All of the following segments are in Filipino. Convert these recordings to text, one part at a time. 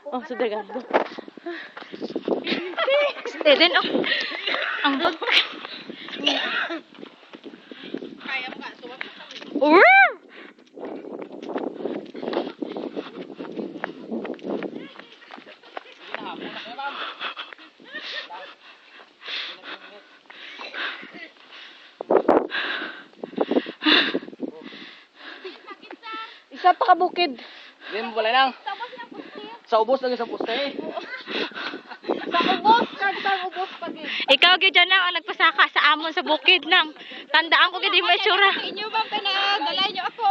Oh, sudah ganto. Eden, oh. Ang bag. Kaya mo ka, suwag mo kami. Isa pa ka bukid. Hindi mo pala lang. Sa ubos lagi sa poste. Sa ubos pagin. Ikaw gyud dyan ang nagpasaka sa amon sa bukid nang. Tandaan ko gid mo itsura. Inyo ba pinadalay niyo ako?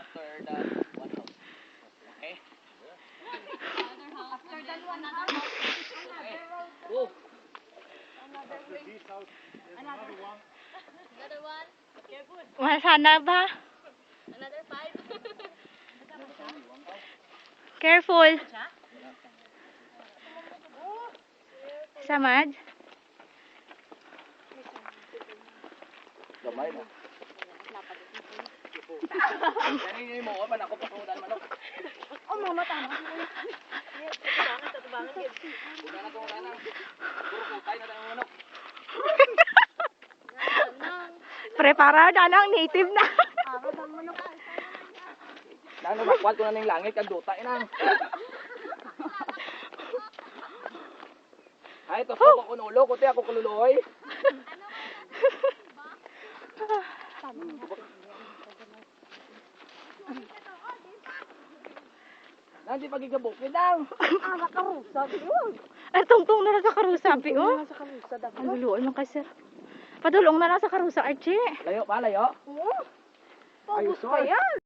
After that, one house. Okay? After that one, another house. Go. Another one. Sana ba? Another 5. Careful. Samad. Gamay na. Yan yung mo, pa ako pasundan manok. Oh, mama tama. Una na kung wala na. Puro kutay na tayo manok. Prepara na lang native na. Nang makwat ko na ng langit kag duta inang. Ay, to ko kunulo, kuti ako kululoy. Nanti pagigabukid lang. Nakarusa. Yun. Ay, tungtong na lang sa karusa, pi, oh. Nasa karusa dapat. Ang luluoy mo kay sir. Padulong na lang sa karusa, Archie. Layo pa, layo. Oo. Paubos Ayos, pa yan.